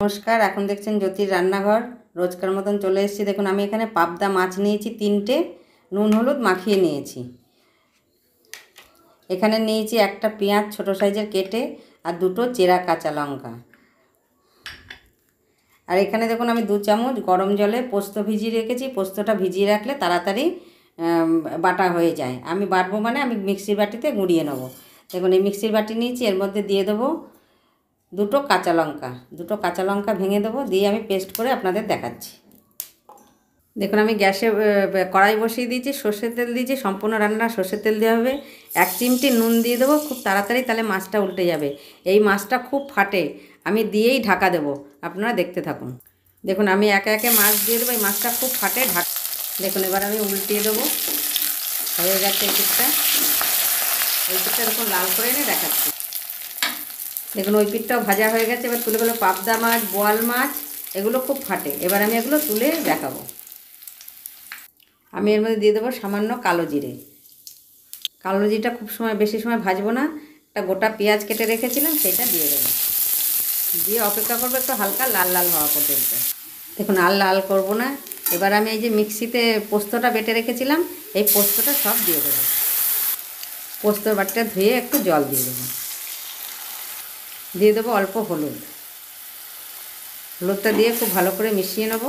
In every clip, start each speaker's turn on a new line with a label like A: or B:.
A: নমস্কার, এখন দেখছেন জ্যোতির রান্নাঘর। রোজকার মতন চলে এসেছি। দেখুন আমি এখানে পাবদা মাছ নিয়েছি, 3টে নুন হলুদ মাখিয়ে নিয়েছি। এখানে নিয়েছি একটা পেঁয়াজ ছোট সাইজের কেটে আর 2টো চেরা কাঁচা লঙ্কা। আর এখানে দেখুন আমি 2 চামচ গরম জলে পোস্ত ভিজিয়ে রেখেছি। পোস্তটা ভিজিয়ে রাখলে তাড়াতাড়ি বাটা হয়ে যায়। আমি বাটবো মানে আমি মিক্সির বাটিতে গুঁড়িয়ে নেবো। দেখুন এই মিক্সির বাটি নিয়েছি, এর মধ্যে দিয়ে দেবো 2টো কাঁচা লঙ্কা ভেঙে দেবো, দিয়ে আমি পেস্ট করে আপনাদের দেখাচ্ছি। দেখুন আমি গ্যাসে কড়াই বসিয়ে দিয়েছি, সর্ষের তেল দিয়েছি। সম্পূর্ণ রান্না সর্ষের তেল দেওয়া হবে। 1 চিমটি নুন দিয়ে দেবো খুব তাড়াতাড়ি, তাহলে মাছটা উল্টে যাবে। এই মাছটা খুব ফাটে, আমি দিয়েই ঢাকা দেবো, আপনারা দেখতে থাকুন। দেখুন আমি একে একে মাছ দিয়ে দেবো, এই মাছটা খুব ফাটে। দেখুন এবার আমি উল্টিয়ে দেবো। হয়ে গেছে এই পিঠটা দেখুন লাল করে এনে দেখাচ্ছি। দেখুন ওই পিঠটাও ভাজা হয়ে গেছে। এবার তুলে গেলো পাবদা মাছ, বোয়াল মাছ, এগুলো খুব ফাটে। এবার আমি এগুলো তুলে দেখাবো। আমি এর মধ্যে দিয়ে দেবো সামান্য কালো জিরে। কালো জিরেটা খুব বেশি সময় ভাজবো না। একটা গোটা পেঁয়াজ কেটে রেখেছিলাম, সেটা দিয়ে দেবো। দিয়ে অপেক্ষা করবো একটু হালকা লাল লাল হওয়া পর্যন্ত। দেখুন আর লাল করবো না। এবার আমি এই যে মিক্সিতে পোস্তটা বেটে রেখেছিলাম, এই পোস্তটা সব দিয়ে দেবো। পোস্তর বাটিটা ধুয়ে একটু জল দিয়ে দেবো। দিয়ে দেবো অল্প হলুদটা দিয়ে খুব ভালো করে মিশিয়ে নেব।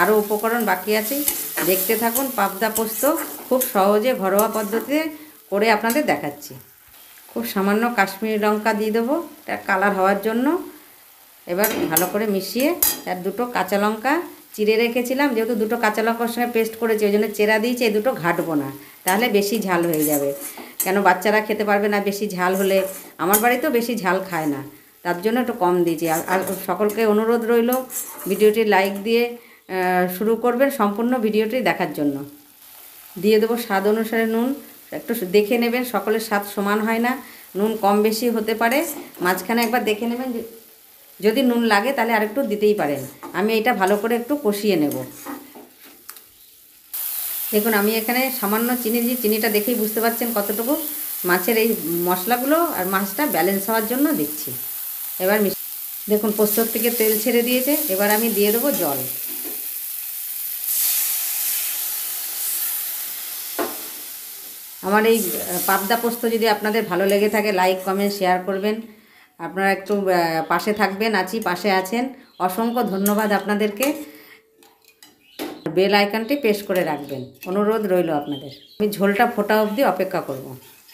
A: আরও উপকরণ বাকি আছে, দেখতে থাকুন। পাবদা পোস্ত খুব সহজে ঘরোয়া পদ্ধতিতে করে আপনাদের দেখাচ্ছি। খুব সামান্য কাশ্মীরি লঙ্কা দিয়ে দেবো, এটা কালার হওয়ার জন্য। এবার ভালো করে মিশিয়ে আর 2টো কাঁচা লঙ্কা চিড়ে রেখেছিলাম, যেহেতু 2টো কাঁচা লঙ্কার সঙ্গে পেস্ট করেছি ওই জন্য চেরা দিয়েছি। এই 2টো ঘাটবো না, তাহলে বেশি ঝাল হয়ে যাবে। কেন বাচ্চারা খেতে পারবে না বেশি ঝাল হলে। আমার বাড়িতেও বেশি ঝাল খায় না, তার জন্য একটু কম দিয়েছি। আর সকলকে অনুরোধ রইল ভিডিওটি লাইক দিয়ে শুরু করবেন সম্পূর্ণ ভিডিওটি দেখার জন্য। দিয়ে দেবো স্বাদ অনুসারে নুন। একটু দেখে নেবেন, সকলের স্বাদ সমান হয় না, নুন কম বেশি হতে পারে। মাঝখানে একবার দেখে নেবেন, যদি নুন লাগে তাহলে আরেকটু দিতেই পারেন। আমি এটা ভালো করে একটু কষিয়ে নেব। দেখুন আমি এখানে সামান্য চিনি দিই, চিনিটা দেখেই বুঝতে পারছেন কতটুকু। মাছের এই মশলাগুলো আর মাছটা ব্যালেন্স হওয়ার জন্য দিচ্ছি। এবার দেখুন পোস্তর থেকে তেল ছেড়ে দিয়েছে, এবার আমি দিয়ে দেবো জল। আমার এই পাবদা পোস্ত যদি আপনাদের ভালো লেগে থাকে, লাইক কমেন্ট শেয়ার করবেন। আপনারা একটু পাশে থাকবেন, পাশে আছেন, অসংখ্য ধন্যবাদ আপনাদেরকে। বেল আইকনটি প্রেস করে রাখবেন, অনুরোধ রইল আপনাদের। আমি ঝোলটা ফোটা অবধি অপেক্ষা করব।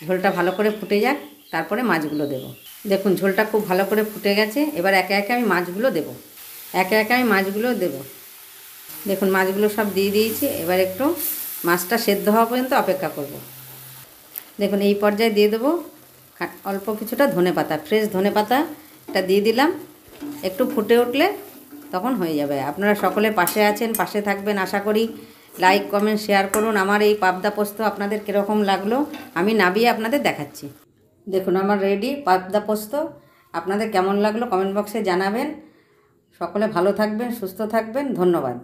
A: ঝোলটা ভালো করে ফুটে যাক, তারপরে মাছগুলো দেব। দেখুন ঝোলটা খুব ভালো করে ফুটে গেছে। এবার একে একে আমি মাছগুলো দেব। দেখুন মাছগুলো সব দিয়ে দিয়েছি। এবার একটু মাছটা সেদ্ধ হওয়া পর্যন্ত অপেক্ষা করব। দেখুন এই পর্যায়ে দিয়ে দেবো অল্প কিছুটা ধনেপাতা, ফ্রেশ ধনেপাতা এটা দিয়ে দিলাম। একটু ফুটে উঠলে তখন হয়ে যাবে। আপনারা সকলে পাশে আছেন, পাশে থাকবেন আশা করি। লাইক কমেন্ট শেয়ার করুন। আমার এই পাবদা পোস্ত আপনাদের কীরকম লাগলো আমি নাবিয়ে আপনাদের দেখাচ্ছি। দেখুন আমার রেডি পাবদা পোস্ত। আপনাদের কেমন লাগলো কমেন্ট বক্সে জানাবেন। সকলে ভালো থাকবেন, সুস্থ থাকবেন। ধন্যবাদ।